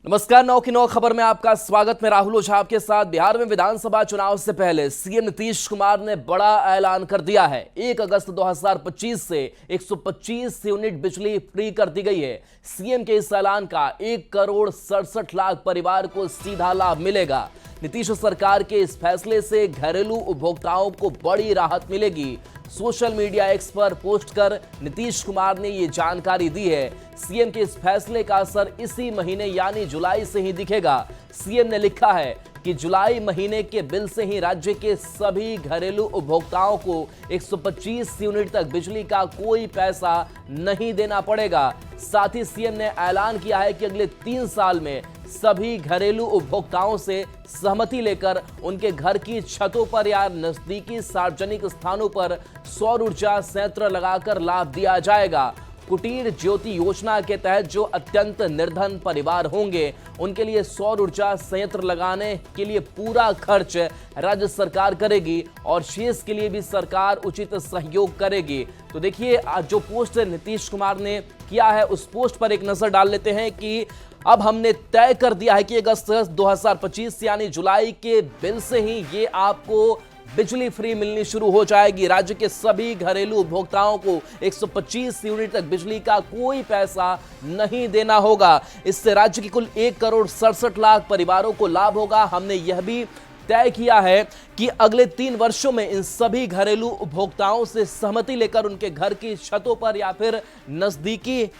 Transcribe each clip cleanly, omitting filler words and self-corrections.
नमस्कार। 9 की 9 खबर में आपका स्वागत। मैं राहुल ओझा आपके साथ। बिहार में विधानसभा चुनाव से पहले सीएम नीतीश कुमार ने बड़ा ऐलान कर दिया है। 1 अगस्त 2025 से 125 यूनिट बिजली फ्री कर दी गई है। सीएम के इस ऐलान का 1,67,00,000 परिवार को सीधा लाभ मिलेगा। नीतीश सरकार के इस फैसले से घरेलू उपभोक्ताओं को बड़ी राहत मिलेगी। सोशल मीडिया एक्स पर पोस्ट कर नीतीश कुमार ने ये जानकारी दी है। सीएम के इस फैसले का असर इसी महीने यानी जुलाई से ही दिखेगा। सीएम ने लिखा है कि जुलाई महीने के बिल से ही राज्य के सभी घरेलू उपभोक्ताओं को 125 यूनिट तक बिजली का कोई पैसा नहीं देना पड़ेगा। साथ ही सीएम ने ऐलान किया है कि अगले 3 साल में सभी घरेलू उपभोक्ताओं से सहमति लेकर उनके घर की छतों पर या नजदीकी सार्वजनिक स्थानों पर सौर ऊर्जा संयंत्र लगाकर लाभ दिया जाएगा। कुटीर ज्योति योजना के तहत जो अत्यंत निर्धन परिवार होंगे उनके लिए सौर ऊर्जा संयंत्र लगाने के लिए पूरा खर्च राज्य सरकार करेगी और शेष के लिए भी सरकार उचित सहयोग करेगी। तो देखिए, जो पोस्ट नीतीश कुमार ने किया है उस पोस्ट पर एक नजर डाल लेते हैं कि अब हमने तय कर दिया है कि अगस्त 2025 यानी जुलाई के बिल से ही ये आपको बिजली फ्री मिलनी शुरू हो जाएगी। राज्य के सभी घरेलू उपभोक्ताओं को 125 यूनिट तक बिजली का कोई पैसा नहीं देना होगा। इससे राज्य की कुल 1,67,00,000 परिवारों को लाभ होगा। हमने यह भी तय किया है कि अगले 3 वर्षों में इन सभी घरेलू उपभोक्ताओं से सहमति लेकर उनके घर की छतों पर या फिर नजदीकी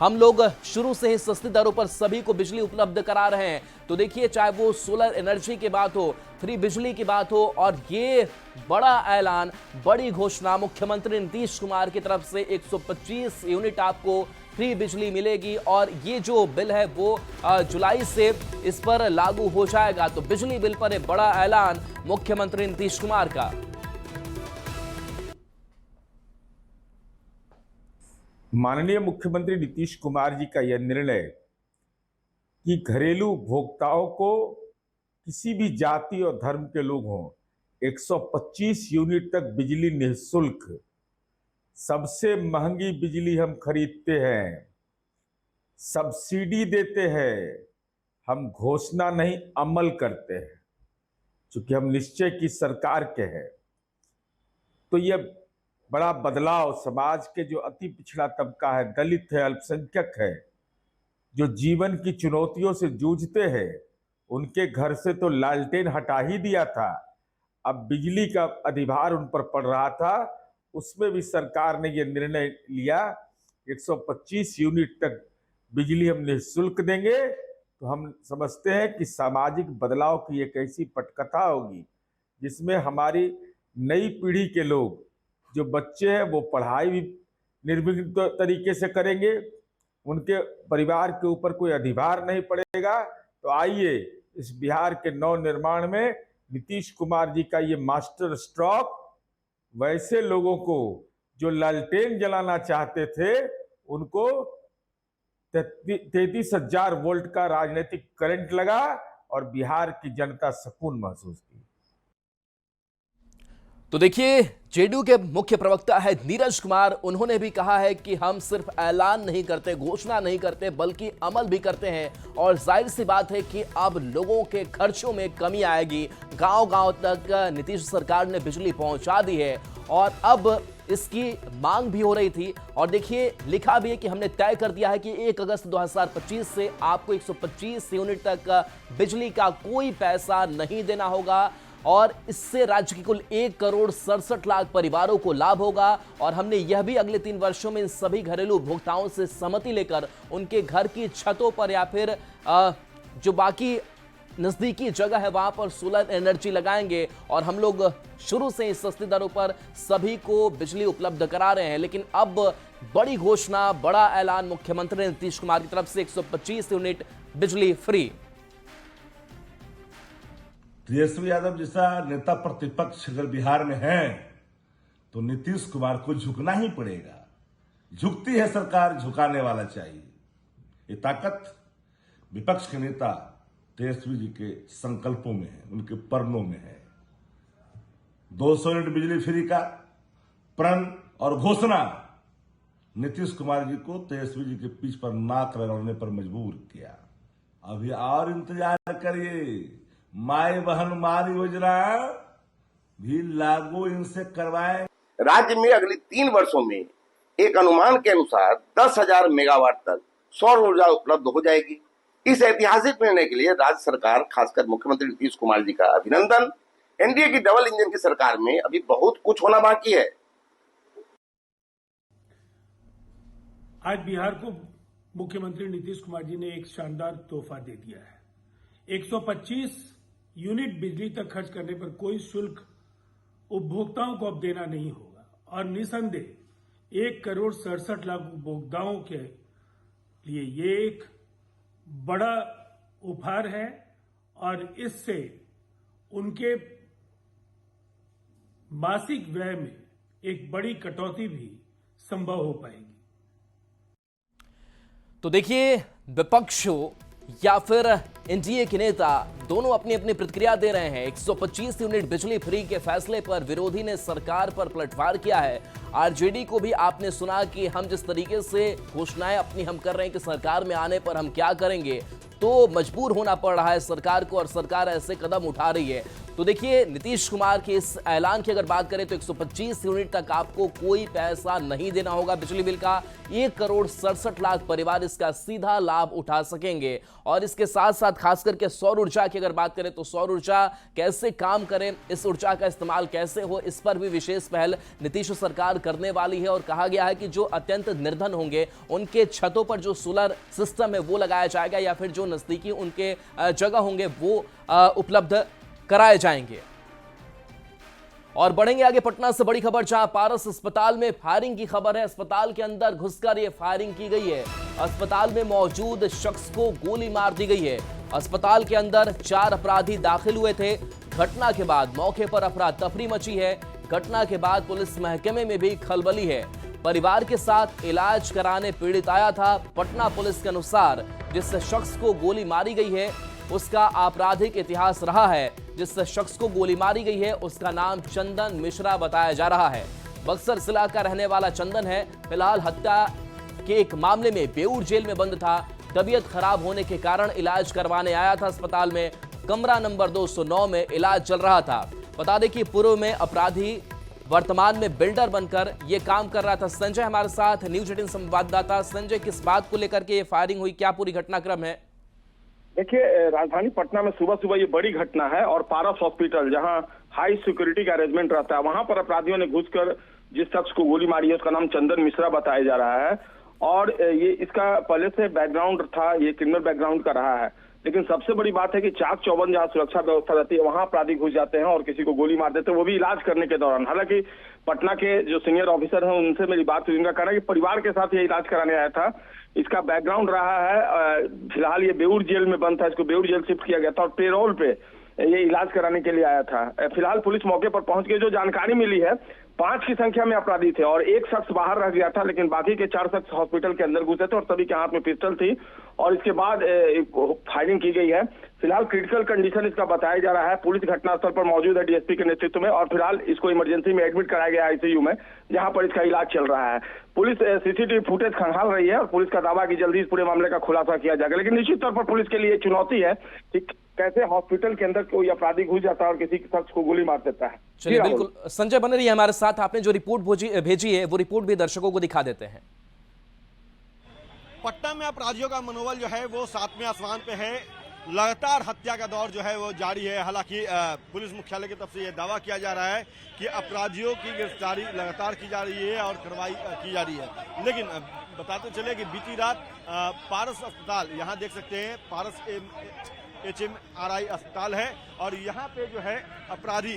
हम लोग शुरू से ही सस्ती दरों पर सभी को बिजली उपलब्ध करा रहे हैं। तो देखिए, चाहे वो सोलर एनर्जी की बात हो, फ्री बिजली की बात हो, और ये बड़ा ऐलान, बड़ी घोषणा मुख्यमंत्री नीतीश कुमार की तरफ से 125 यूनिट आपको फ्री बिजली मिलेगी और ये जो बिल है वो जुलाई से इस पर लागू हो जाएगा। तो बिजली बिल पर एक बड़ा ऐलान मुख्यमंत्री नीतीश कुमार का। माननीय मुख्यमंत्री नीतीश कुमार जी का यह निर्णय कि घरेलू उपभोक्ताओं को किसी भी जाति और धर्म के लोग हों 125 यूनिट तक बिजली निःशुल्क, सबसे महंगी बिजली हम खरीदते हैं, सब्सिडी देते हैं, हम घोषणा नहीं अमल करते हैं। चूंकि हम निश्चय की सरकार के हैं तो यह बड़ा बदलाव समाज के जो अति पिछड़ा तबका है, दलित है, अल्पसंख्यक है, जो जीवन की चुनौतियों से जूझते हैं, उनके घर से तो लालटेन हटा ही दिया था। अब बिजली का अधिभार उन पर पड़ रहा था, उसमें भी सरकार ने यह निर्णय लिया 125 यूनिट तक बिजली हम निःशुल्क देंगे। तो हम समझते हैं कि सामाजिक बदलाव की एक ऐसी पटकथा होगी जिसमें हमारी नई पीढ़ी के लोग, जो बच्चे हैं, वो पढ़ाई भी निर्विघ्न तरीके से करेंगे, उनके परिवार के ऊपर कोई अधिभार नहीं पड़ेगा। तो आइए इस बिहार के नव निर्माण में नीतीश कुमार जी का ये मास्टर स्ट्रोक वैसे लोगों को जो लालटेन जलाना चाहते थे उनको 33,000 वोल्ट का राजनीतिक करंट लगा और बिहार की जनता सुकून महसूस की। तो देखिए, जेडीयू के मुख्य प्रवक्ता है नीरज कुमार, उन्होंने भी कहा है कि हम सिर्फ ऐलान नहीं करते, घोषणा नहीं करते, बल्कि अमल भी करते हैं। और जाहिर सी बात है कि अब लोगों के खर्चों में कमी आएगी। गांव-गांव तक नीतीश सरकार ने बिजली पहुंचा दी है और अब इसकी मांग भी हो रही थी। और देखिए, लिखा भी है कि हमने तय कर दिया है कि 1 अगस्त 2025 से आपको 125 यूनिट तक बिजली का कोई पैसा नहीं देना होगा और इससे राज्य की कुल 1,67,00,000 परिवारों को लाभ होगा। और हमने यह भी अगले 3 वर्षों में इन सभी घरेलू उपभोक्ताओं से सहमति लेकर उनके घर की छतों पर या फिर जो बाकी नजदीकी जगह है वहां पर सोलर एनर्जी लगाएंगे। और हम लोग शुरू से ही सस्ती दरों पर सभी को बिजली उपलब्ध करा रहे हैं। लेकिन अब बड़ी घोषणा, बड़ा ऐलान मुख्यमंत्री नीतीश कुमार की तरफ से 125 यूनिट बिजली फ्री। तेजस्वी यादव जैसा नेता प्रतिपक्ष अगर बिहार में है तो नीतीश कुमार को झुकना ही पड़ेगा। झुकती है सरकार, झुकाने वाला चाहिए। ये ताकत विपक्ष के नेता तेजस्वी जी के संकल्पों में है, उनके प्रणों में है। 200 यूनिट बिजली फ्री का प्रण और घोषणा नीतीश कुमार जी को तेजस्वी जी के पीठ पर नाक रगड़ने पर मजबूर किया। अभी और इंतजार करिए, माई बहन मार योजना भी लागू इनसे करवाए। राज्य में अगले 3 वर्षों में एक अनुमान के अनुसार 10,000 मेगावाट तक सौर ऊर्जा उपलब्ध हो जाएगी। इस ऐतिहासिक निर्णय के लिए राज्य सरकार, खासकर मुख्यमंत्री नीतीश कुमार जी का अभिनंदन। एनडीए की डबल इंजन की सरकार में अभी बहुत कुछ होना बाकी है। आज बिहार को मुख्यमंत्री नीतीश कुमार जी ने एक शानदार तोहफा दे दिया है। 125 यूनिट बिजली तक खर्च करने पर कोई शुल्क उपभोक्ताओं को अब देना नहीं होगा और निसंदेह 1,67,00,000 उपभोक्ताओं के लिए ये एक बड़ा उपहार है और इससे उनके मासिक व्यय में एक बड़ी कटौती भी संभव हो पाएगी। तो देखिए, विपक्ष हो या फिर एनडीए के नेता दोनों अपनी अपनी प्रतिक्रिया दे रहे हैं। 125 यूनिट बिजली फ्री के फैसले पर विरोधी ने सरकार पर पलटवार किया है। आरजेडी को भी आपने सुना कि हम जिस तरीके से घोषणाएं अपनी हम कर रहे हैं कि सरकार में आने पर हम क्या करेंगे, तो मजबूर होना पड़ रहा है सरकार को और सरकार ऐसे कदम उठा रही है। तो देखिए, नीतीश कुमार के इस ऐलान की अगर बात करें तो 125 यूनिट तक आपको कोई पैसा नहीं देना होगा बिजली बिल का। 1,67,00,000 परिवार इसका सीधा लाभ उठा सकेंगे। और इसके साथ साथ खास करके सौर ऊर्जा की अगर बात करें तो सौर ऊर्जा कैसे काम करे, इस ऊर्जा का इस्तेमाल कैसे हो, इस पर भी विशेष पहल नीतीश सरकार करने वाली है। और कहा गया है कि जो अत्यंत निर्धन होंगे उनके छतों पर जो सोलर सिस्टम है वो लगाया जाएगा या फिर जो नजदीकी उनके जगह होंगे वो उपलब्ध कराए जाएंगे। और बढ़ेंगे आगे पटना से बड़ी खबर, जहां पारस अस्पताल में फायरिंग की खबर है। अस्पताल के अंदर घुसकर यह फायरिंग की गई है। अस्पताल में मौजूद शख्स को गोली मार दी गई है। अस्पताल के अंदर 4 अपराधी दाखिल हुए थे। घटना के बाद मौके पर अफरा तफरी मची है। घटना के बाद पुलिस महकमे में भी खलबली है। परिवार के साथ इलाज कराने पीड़ित आया था। पटना पुलिस के अनुसार जिस शख्स को गोली मारी गई है उसका आपराधिक इतिहास रहा है। जिस शख्स को गोली मारी गई है उसका नाम चंदन मिश्रा बताया जा रहा है। बक्सर जिला का रहने वाला चंदन है। फिलहाल हत्या के एक मामले में बेऊर जेल में बंद था। तबीयत खराब होने के कारण इलाज करवाने आया था अस्पताल में। कमरा नंबर 209 में इलाज चल रहा था। बता दें कि पूर्व में अपराधी वर्तमान में बिल्डर बनकर यह काम कर रहा था। संजय हमारे साथ, न्यूज 18 संवाददाता। संजय, किस बात को लेकर के ये फायरिंग हुई, क्या पूरी घटनाक्रम है? देखिए, राजधानी पटना में सुबह सुबह ये बड़ी घटना है और पारस हॉस्पिटल जहां हाई सिक्योरिटी का अरेंजमेंट रहता है वहां पर अपराधियों ने घुसकर जिस शख्स को गोली मारी है उसका नाम चंदन मिश्रा बताया जा रहा है। और ये इसका पहले से बैकग्राउंड था, ये क्रिमिनल बैकग्राउंड का रहा है। लेकिन सबसे बड़ी बात है कि चाक चौबंद जहां सुरक्षा व्यवस्था रहती है वहां अपराधी घुस जाते हैं और किसी को गोली मार देते हैं, वो भी इलाज करने के दौरान। हालांकि पटना के जो सीनियर ऑफिसर हैं उनसे मेरी बात हुई, उनका कहना है कि परिवार के साथ ये इलाज कराने आया था। इसका बैकग्राउंड रहा है, फिलहाल ये बेऊर जेल में बंद था, इसको बेऊर जेल शिफ्ट किया गया था और पेरोल पे ये इलाज कराने के लिए आया था। फिलहाल पुलिस मौके पर पहुंच गई। जो जानकारी मिली है 5 की संख्या में अपराधी थे और एक शख्स बाहर रह गया था, लेकिन बाकी के 4 शख्स हॉस्पिटल के अंदर घुसे थे और सभी के हाथ में पिस्टल थी और इसके बाद फायरिंग की गई है। फिलहाल क्रिटिकल कंडीशन इसका बताया जा रहा है। पुलिस घटनास्थल पर मौजूद है डीएसपी के नेतृत्व में और फिलहाल इसको इमरजेंसी में एडमिट कराया गया आईसीयू में, जहां पर इसका इलाज चल रहा है। पुलिस सीसीटीवी फुटेज खंगाल रही है और पुलिस का दावा कि जल्दी इस पूरे मामले का खुलासा किया जाएगा। लेकिन निश्चित तौर पर पुलिस के लिए चुनौती है कि कैसे हॉस्पिटल के अंदर कोई अपराधी घुस जाता है और किसी शख्स को गोली मार देता है। चलिए, बिल्कुल संजय बने रहिए हमारे साथ। आपने जो रिपोर्ट भेजी है वो रिपोर्ट भी दर्शकों को दिखा देते हैं। पटना में अपराधियों का मनोबल जो है वो 7वें आसमान पे है। लगातार हत्या का दौर जो है वो जारी है। हालांकि पुलिस मुख्यालय की तरफ से यह दावा किया जा रहा है कि अपराधियों की गिरफ्तारी लगातार की जा रही है और कार्रवाई की जा रही है। लेकिन बताते चले कि बीती रात पारस अस्पताल, यहाँ देख सकते हैं पारस HMRI अस्पताल है और यहाँ पे जो है अपराधी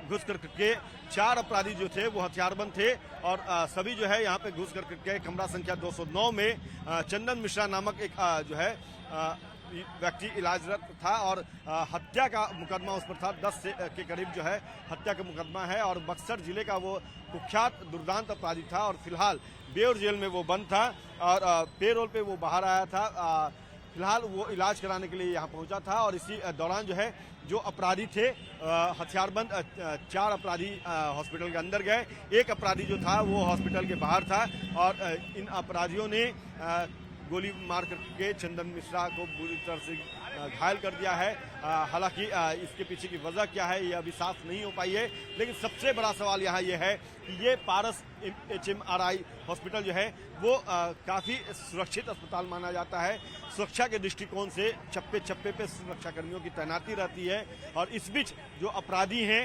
घुस कर के 4 अपराधी जो थे वो हथियारबंद थे और सभी जो है यहाँ पे घुस कर के कमरा संख्या 209 में चंदन मिश्रा नामक एक जो है व्यक्ति इलाजरत था और हत्या का मुकदमा उस पर था। 10 के करीब जो है हत्या का मुकदमा है और बक्सर जिले का वो कुख्यात दुर्दांत अपराधी था और फिलहाल बेऊर जेल में वो बंद था और पेरोल पे वो बाहर आया था। फिलहाल वो इलाज कराने के लिए यहाँ पहुंचा था और इसी दौरान जो है जो अपराधी थे हथियारबंद 4 अपराधी हॉस्पिटल के अंदर गए। एक अपराधी जो था वो हॉस्पिटल के बाहर था और इन अपराधियों ने गोली मार करके चंदन मिश्रा को बुरी तरह से घायल कर दिया है। हालांकि इसके पीछे की वजह क्या है ये अभी साफ नहीं हो पाई है, लेकिन सबसे बड़ा सवाल यहाँ ये है कि ये पारस HMRI हॉस्पिटल जो है वो काफ़ी सुरक्षित अस्पताल माना जाता है। सुरक्षा के दृष्टिकोण से चप्पे चप्पे पे सुरक्षा कर्मियों की तैनाती रहती है और इस बीच जो अपराधी हैं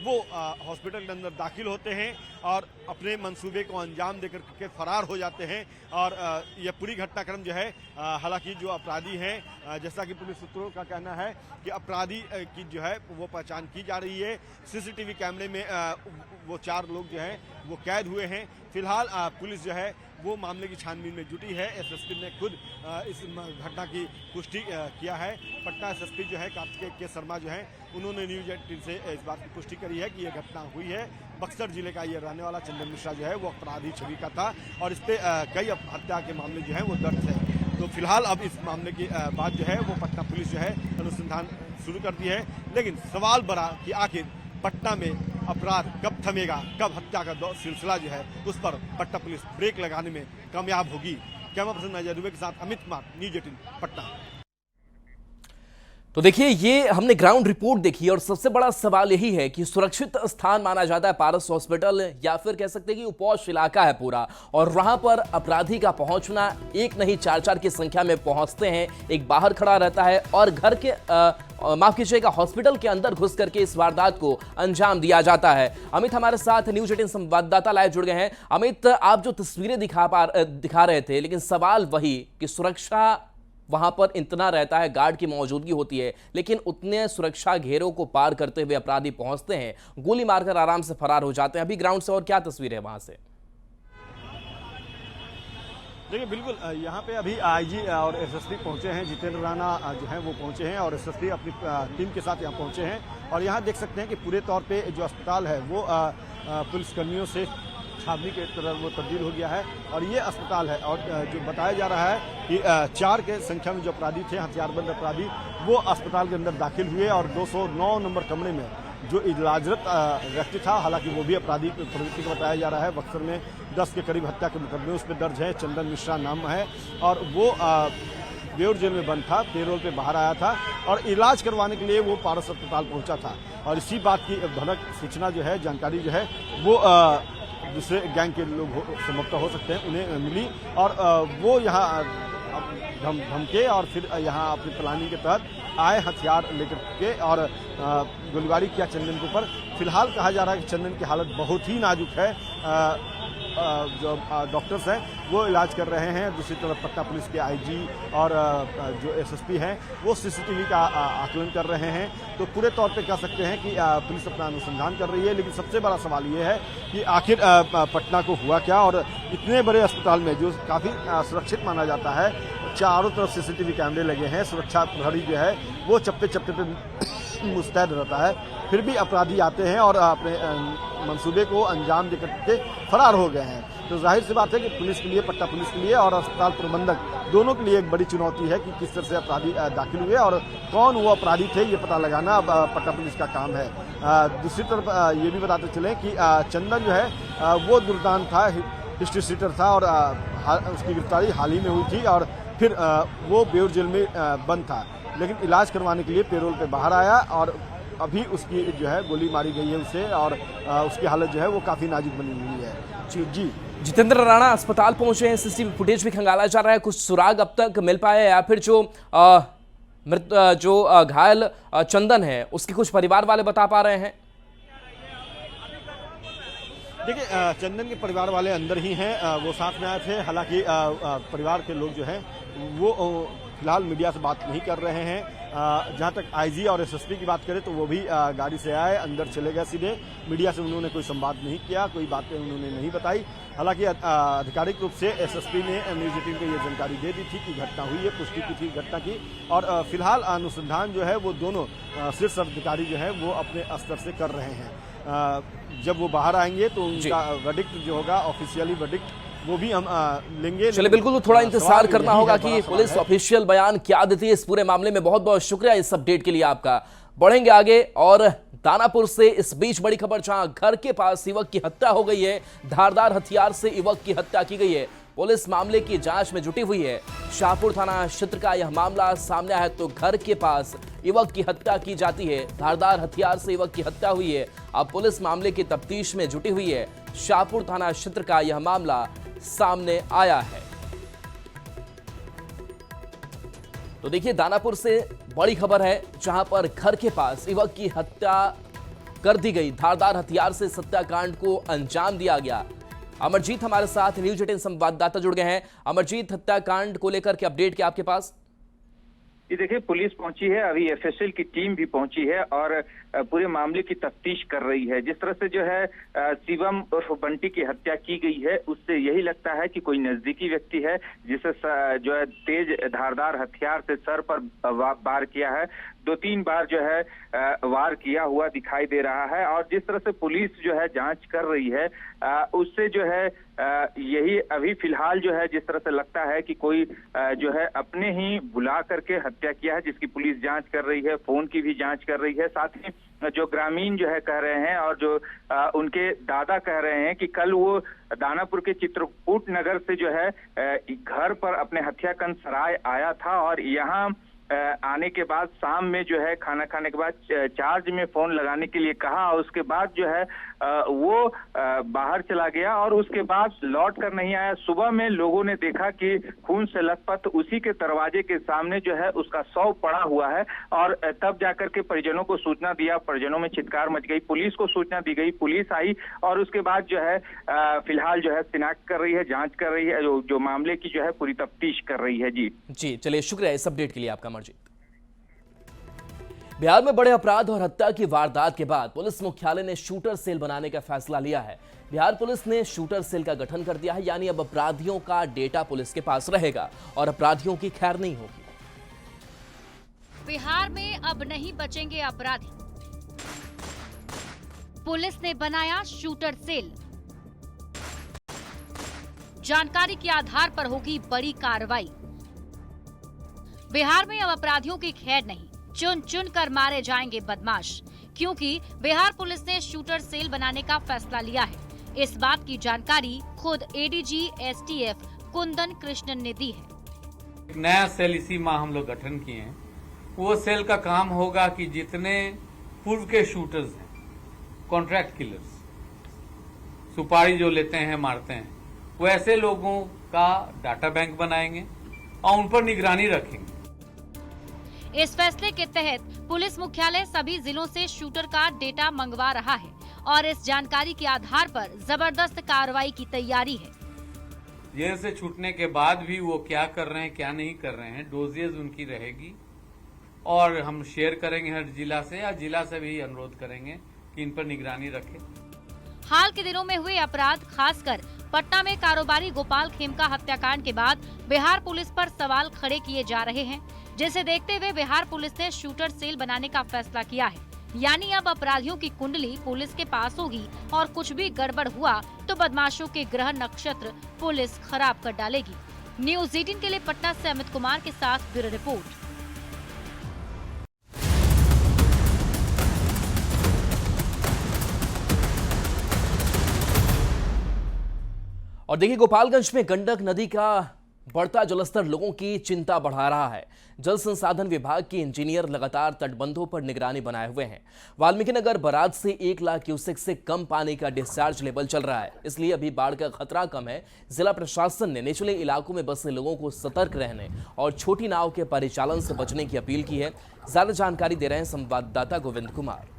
वो हॉस्पिटल के अंदर दाखिल होते हैं और अपने मंसूबे को अंजाम देकर के फरार हो जाते हैं। और यह पूरी घटनाक्रम जो है हालांकि जो अपराधी हैं जैसा कि पुलिस सूत्रों का कहना है कि अपराधी की जो है वो पहचान की जा रही है। CCTV कैमरे में वो 4 लोग जो हैं वो कैद हुए हैं। फिलहाल पुलिस जो है वो मामले की छानबीन में जुटी है। SSP ने खुद इस घटना की पुष्टि किया है। पटना SSP जो है कार्तिकेय के शर्मा जो है उन्होंने न्यूज़ 18 से इस बात की पुष्टि करी है कि यह घटना हुई है। बक्सर जिले का ये रहने वाला चंदन मिश्रा जो है वो अपराधी छवि का था और इस पे कई हत्या के मामले जो है वो दर्ज है। तो फिलहाल अब इस मामले की बात जो है वो पटना पुलिस जो है अनुसंधान शुरू कर दी है। लेकिन सवाल बड़ा कि आखिर पटना में अपराध कब थमेगा, कब हत्या का सिलसिला जो है उस पर पटना पुलिस ब्रेक लगाने में कामयाब होगी। कैमरा पर्सन अजय दुबे के साथ अमित कुमार, न्यूज़ 18 पटना। तो देखिए ये हमने ग्राउंड रिपोर्ट देखी और सबसे बड़ा सवाल यही है कि सुरक्षित स्थान माना जाता है पारस हॉस्पिटल या फिर कह सकते हैं कि उपौष इलाका है पूरा, और वहां पर अपराधी का पहुंचना एक नहीं 4-4 की संख्या में पहुंचते हैं। एक बाहर खड़ा रहता है और घर के माफ कीजिएगा हॉस्पिटल के अंदर घुस करके इस वारदात को अंजाम दिया जाता है। अमित हमारे साथ न्यूज़ 18 संवाददाता लाइव जुड़ गए हैं। अमित, आप जो तस्वीरें दिखा रहे थे, लेकिन सवाल वही कि सुरक्षा वहां पर इतना रहता है, गार्ड की मौजूदगी होती है, लेकिन उतने सुरक्षा घेरों को पार करते हुए अपराधी पहुंचते हैं, गोली मारकर आराम से फरार हो जाते हैं। अभी ग्राउंड से और क्या तस्वीर है वहां से? देखिए बिल्कुल यहाँ पे अभी IG और SSP पहुंचे हैं। जितेंद्र राणा जो है वो पहुंचे हैं और SSP अपनी टीम के साथ यहाँ पहुंचे हैं और यहाँ देख सकते हैं कि पूरे तौर पे जो अस्पताल है वो पुलिसकर्मियों से छावनी के तरफ वो तब्दील हो गया है और ये अस्पताल है। और जो बताया जा रहा है कि 4 के संख्या में जो अपराधी थे, हथियारबंद अपराधी, वो अस्पताल के अंदर दाखिल हुए और 209 नंबर कमरे में जो इलाजरत व्यक्ति था, हालांकि वो भी अपराधी प्रवृत्ति का बताया जा रहा है। बक्सर में 10 के करीब हत्या के मुकदमे उस पर दर्ज है। चंदन मिश्रा नाम है और वो बेउर जेल में बंद था, पेरोल पे बाहर आया था और इलाज करवाने के लिए वो पारस अस्पताल पहुंचा था। और इसी बात की भनक सूचना जो है, जानकारी जो है वो दूसरे गैंग के लोग संभवतः हो सकते हैं उन्हें मिली और वो यहाँ धमके और फिर यहाँ अपनी प्लानिंग के तहत आए हथियार लेकर के और गोलीबारी किया चंदन के ऊपर। फिलहाल कहा जा रहा है कि चंदन की हालत बहुत ही नाजुक है। जो डॉक्टर्स हैं वो इलाज कर रहे हैं। दूसरी तरफ पटना पुलिस के IG और जो SSP हैं वो CCTV का आकलन कर रहे हैं। तो पूरे तौर पे कह सकते हैं कि पुलिस अपना अनुसंधान कर रही है, लेकिन सबसे बड़ा सवाल ये है कि आखिर पटना को हुआ क्या। और इतने बड़े अस्पताल में जो काफ़ी सुरक्षित माना जाता है, चारों तरफ CCTV कैमरे लगे हैं, सुरक्षा प्रहरी जो है वो चप्पे चप्पे पे मुस्तैद रहता है, फिर भी अपराधी आते हैं और अपने मंसूबे को अंजाम देकर के फरार हो गए हैं। तो जाहिर सी बात है कि पुलिस के लिए, पटना पुलिस के लिए और अस्पताल प्रबंधक दोनों के लिए एक बड़ी चुनौती है कि किस तरह से अपराधी दाखिल हुए और कौन वो अपराधी थे ये पता लगाना अब पटना पुलिस का काम है। दूसरी तरफ ये भी बताते चलें कि चंदन जो है वो दुर्दांत था, हिस्ट्री सीटर था और उसकी गिरफ्तारी हाल ही में हुई थी और फिर वो बेउर जेल में बंद था, लेकिन इलाज करवाने के लिए पेरोल पे बाहर आया और अभी उसकी जो है गोली मारी गई है उसे और उसकी हालत जो है वो काफ़ी नाजुक बनी हुई है। जी जितेंद्र राणा अस्पताल पहुंचे हैं, CCTV फुटेज भी खंगाला जा रहा है, कुछ सुराग अब तक मिल पाए या फिर जो घायल चंदन है उसके कुछ परिवार वाले बता पा रहे हैं? देखिए चंदन के परिवार वाले अंदर ही हैं, वो साथ में आए थे। हालांकि परिवार के लोग जो हैं वो फिलहाल मीडिया से बात नहीं कर रहे हैं। जहां तक IG और SSP की बात करें तो वो भी गाड़ी से आए, अंदर चले गए सीधे। मीडिया से उन्होंने कोई संवाद नहीं किया, कोई बातें उन्होंने नहीं बताई। हालांकि आधिकारिक रूप से SSP ने न्यूज़ 18 को ये जानकारी दे दी थी कि घटना हुई है, पुष्टि की थी घटना की। और फिलहाल अनुसंधान जो है वो दोनों शीर्ष अधिकारी जो है वो अपने स्तर से कर रहे हैं। जब वो बाहर आएंगे तो उनका वर्डिक्ट जो होगा, ऑफिशियली वर्डिक्ट, वो भी हम लेंगे। चलिए बिल्कुल, थोड़ा इंतजार करना होगा कि पुलिस ऑफिशियल बयान क्या देती है इस पूरे मामले में। बहुत बहुत शुक्रिया इस अपडेट के लिए आपका। बढ़ेंगे आगे और दानापुर से इस बीच बड़ी खबर, जहां घर के पास युवक की हत्या हो गई है, धारदार हथियार से युवक की हत्या की गई है। पुलिस मामले की जांच में जुटी हुई है। शाहपुर थाना क्षेत्र का यह मामला सामने आया तो घर के पास युवक की हत्या की जाती है। धारदार हथियार से युवक की हत्या हुई है। अब पुलिस मामले की तफ्तीश में जुटी हुई है। शाहपुर थाना क्षेत्र का यह मामला सामने आया है। तो देखिए, दानापुर से बड़ी खबर है, जहां पर घर के पास युवक की हत्या कर दी गई। धारदार हथियार से हत्याकांड को अंजाम दिया गया। अमरजीत हमारे साथ न्यूज 18 संवाददाता जुड़ गए हैं। अमरजीत, हत्याकांड को लेकर के अपडेट क्या आपके पास? ये देखिए, पुलिस पहुंची है, अभी एफएसएल की टीम भी पहुंची है और पूरे मामले की तफ्तीश कर रही है। जिस तरह से जो है शिवम उर्फ बंटी की हत्या की गई है, उससे यही लगता है कि कोई नजदीकी व्यक्ति है जिसे जो है तेज धारदार हथियार से सर पर वार किया है। 2-3 बार जो है वार किया हुआ दिखाई दे रहा है और जिस तरह से पुलिस जो है जांच कर रही है उससे जो है यही अभी फिलहाल जो है जिस तरह से लगता है कि कोई जो है अपने ही बुला करके हत्या किया है, जिसकी पुलिस जांच कर रही है। फोन की भी जांच कर रही है। साथ ही जो ग्रामीण जो है कह रहे हैं और जो उनके दादा कह रहे हैं कि कल वो दानापुर के चित्रकूट नगर से जो है घर पर अपने हथियाकंद सराय आया था और यहाँ आने के बाद शाम में जो है खाना खाने के बाद चार्ज में फोन लगाने के लिए कहा और उसके बाद जो है वो बाहर चला गया और उसके बाद लौट कर नहीं आया। सुबह में लोगों ने देखा कि खून से लथपथ उसी के दरवाजे के सामने जो है उसका शव पड़ा हुआ है और तब जाकर के परिजनों को सूचना दिया। परिजनों में चित्कार मच गई, पुलिस को सूचना दी गई, पुलिस आई और उसके बाद जो है फिलहाल जो है शिनाख्त कर रही है, जांच कर रही है, जो मामले की जो है पूरी तफ्तीश कर रही है। जी चलिए, शुक्रिया इस अपडेट के लिए आपका। बिहार में बड़े अपराध और हत्या की वारदात के बाद पुलिस मुख्यालय ने शूटर सेल बनाने का फैसला लिया है। बिहार पुलिस ने शूटर सेल का गठन कर दिया है, यानी अब अपराधियों का डेटा पुलिस के पास रहेगा और अपराधियों की खैर नहीं होगी। बिहार में अब नहीं बचेंगे अपराधी, पुलिस ने बनाया शूटर सेल। जानकारी के आधार पर होगी बड़ी कार्रवाई। बिहार में अब अपराधियों की खैर नहीं, चुन चुन कर मारे जाएंगे बदमाश, क्योंकि बिहार पुलिस ने शूटर सेल बनाने का फैसला लिया है। इस बात की जानकारी खुद एडीजी एसटीएफ कुंदन कृष्णन ने दी है। एक नया सेल इसी माह हम लोग गठन किए हैं। वो सेल का काम होगा कि जितने पूर्व के शूटर्स हैं, कॉन्ट्रैक्ट किलर्स, सुपारी जो लेते हैं मारते हैं, वो ऐसे लोगों का डाटा बैंक बनाएंगे और उन पर निगरानी रखेंगे। इस फैसले के तहत पुलिस मुख्यालय सभी जिलों से शूटर का डेटा मंगवा रहा है और इस जानकारी के आधार पर जबरदस्त कार्रवाई की तैयारी है। जेल से छूटने के बाद भी वो क्या कर रहे हैं, क्या नहीं कर रहे हैं, डोजेज उनकी रहेगी और हम शेयर करेंगे हर जिला से, या जिला से भी अनुरोध करेंगे कि इन पर निगरानी रखें। हाल के दिनों में हुए अपराध, खासकर पटना में कारोबारी गोपाल खेमका हत्याकांड के बाद बिहार पुलिस पर सवाल खड़े किए जा रहे हैं, जिसे देखते हुए बिहार पुलिस ने शूटर सेल बनाने का फैसला किया है। यानी अब अपराधियों की कुंडली पुलिस के पास होगी और कुछ भी गड़बड़ हुआ तो बदमाशों के ग्रह नक्षत्र पुलिस खराब कर डालेगी। न्यूज 18 के लिए पटना से अमित कुमार के साथ ब्यूरो रिपोर्ट। और देखिए, गोपालगंज में गंडक नदी का बढ़ता जलस्तर लोगों की चिंता बढ़ा रहा है। जल संसाधन विभाग के इंजीनियर लगातार तटबंधों पर निगरानी बनाए हुए हैं। वाल्मीकि नगर बराज से 1 लाख क्यूसेक से कम पानी का डिस्चार्ज लेवल चल रहा है, इसलिए अभी बाढ़ का खतरा कम है। जिला प्रशासन ने निचले इलाकों में बसे लोगों को सतर्क रहने और छोटी नाव के परिचालन से बचने की अपील की है। ज्यादा जानकारी दे रहे हैं संवाददाता गोविंद कुमार।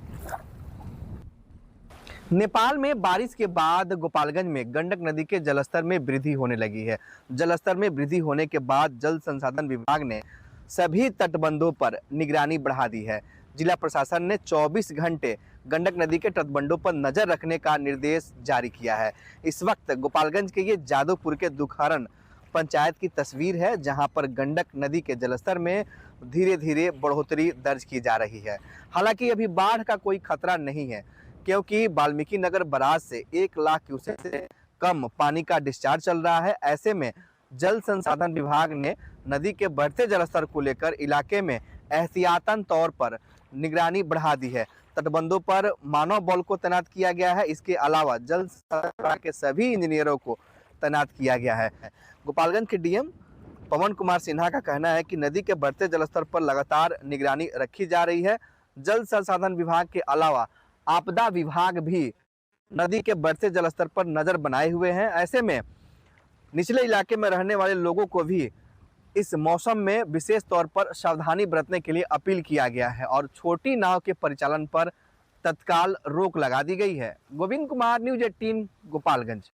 नेपाल में बारिश के बाद गोपालगंज में गंडक नदी के जलस्तर में वृद्धि होने लगी है। जलस्तर में वृद्धि होने के बाद जल संसाधन विभाग ने सभी तटबंधों पर निगरानी बढ़ा दी है। जिला प्रशासन ने 24 घंटे गंडक नदी के तटबंधों पर नजर रखने का निर्देश जारी किया है। इस वक्त गोपालगंज के ये जादवपुर के दुखारन पंचायत की तस्वीर है, जहां पर गंडक नदी के जलस्तर में धीरे धीरे बढ़ोतरी दर्ज की जा रही है। हालांकि अभी बाढ़ का कोई खतरा नहीं है, क्योंकि वाल्मीकि नगर बराज से 1 लाख क्यूसेक से कम पानी का डिस्चार्ज चल रहा है। ऐसे में जल संसाधन विभाग ने नदी के बढ़ते जलस्तर को लेकर इलाके में एहतियातन तौर पर निगरानी बढ़ा दी है। तटबंधों पर मानव बल को तैनात किया गया है। इसके अलावा जल संसाधन के सभी इंजीनियरों को तैनात किया गया है। गोपालगंज के डीएम पवन कुमार सिन्हा का कहना है कि नदी के बढ़ते जलस्तर पर लगातार निगरानी रखी जा रही है। जल संसाधन विभाग के अलावा आपदा विभाग भी नदी के बढ़ते जलस्तर पर नजर बनाए हुए हैं। ऐसे में निचले इलाके में रहने वाले लोगों को भी इस मौसम में विशेष तौर पर सावधानी बरतने के लिए अपील किया गया है और छोटी नाव के परिचालन पर तत्काल रोक लगा दी गई है। गोविंद कुमार, न्यूज़ 18, गोपालगंज।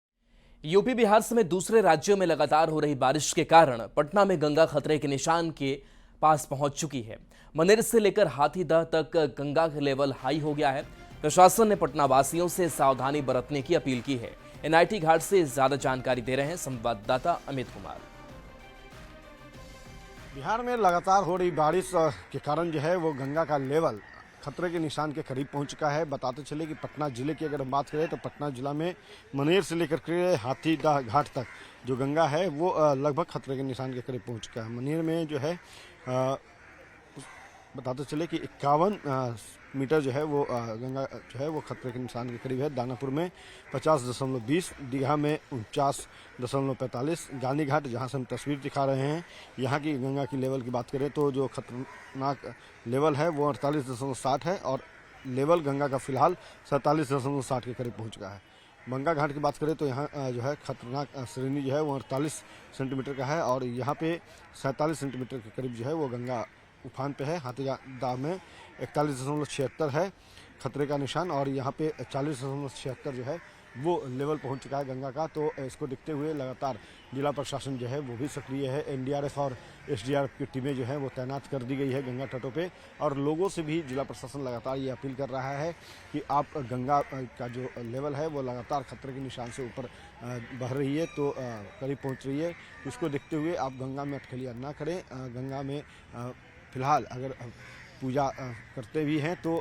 यूपी बिहार समेत दूसरे राज्यों में लगातार हो रही बारिश के कारण पटना में गंगा खतरे के निशान के पास पहुंच चुकी है। मनेर से लेकर हाथीदह तक गंगा का लेवल हाई हो गया है। प्रशासन ने पटना वासियों से सावधानी बरतने की अपील की है। एनआईटी घाट से ज्यादा जानकारी दे रहे हैं संवाददाता अमित कुमार। बिहार में लगातार हो रही बारिश के कारण जो है वो गंगा का लेवल खतरे के निशान के करीब पहुंच चुका है। बताते चले कि पटना जिले की अगर हम बात करें तो पटना जिला में मनेर से लेकर के हाथीदह घाट तक जो गंगा है वो लगभग खतरे के निशान के करीब पहुंच चुका है। मनेर में जो है बताते चले कि 51 मीटर जो है वो गंगा जो है वो खतरे के निशान के करीब है। दानापुर में 50.20, दीघा में 49.45, गांधी घाट जहां से हम तस्वीर दिखा रहे हैं यहाँ की गंगा की लेवल की बात करें तो जो खतरनाक लेवल है वो 48.60 है और लेवल गंगा का फिलहाल 47.60 के करीब पहुँच चुका है। बंगा घाट की बात करें तो यहाँ जो है खतरनाक श्रेणी जो है वो 48 सेंटीमीटर का है और यहाँ पे 47 सेंटीमीटर के करीब जो है वो गंगा उफान पे है। हाथीदह में 41.76 है खतरे का निशान और यहाँ पे 40.76 जो है वो लेवल पहुँच चुका है गंगा का। तो इसको देखते हुए लगातार जिला प्रशासन जो है वो भी सक्रिय है। एनडीआरएफ और एसडीआरएफ की टीमें जो है वो तैनात कर दी गई है गंगा तटों पे और लोगों से भी जिला प्रशासन लगातार ये अपील कर रहा है कि आप गंगा का जो लेवल है वो लगातार खतरे के निशान से ऊपर बह रही है तो करीब पहुँच रही है। इसको देखते हुए आप गंगा में अटकलियाँ ना करें। गंगा में फिलहाल अगर पूजा करते भी हैं तो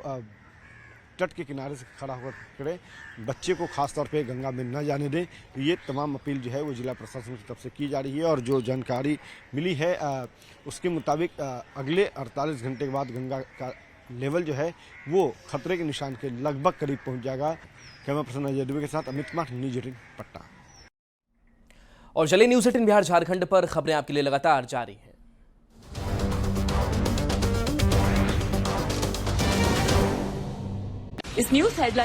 तट के किनारे से खड़ा होकर करें। बच्चे को खास तौर पे गंगा में न जाने दें। तो ये तमाम अपील जो है वो जिला प्रशासन की तरफ से की जा रही है और जो जानकारी मिली है उसके मुताबिक अगले 48 घंटे के बाद गंगा का लेवल जो है वो खतरे के निशान के लगभग करीब पहुंच जाएगा। कैमरा पर्सन अजय दुबे के साथ अमित कुमार, न्यूज़ 18 पटना। और चलिए न्यूज़ 18 बिहार झारखंड पर खबरें आपके लिए लगातार जारी हैं। इस न्यूज़ हेडलाइन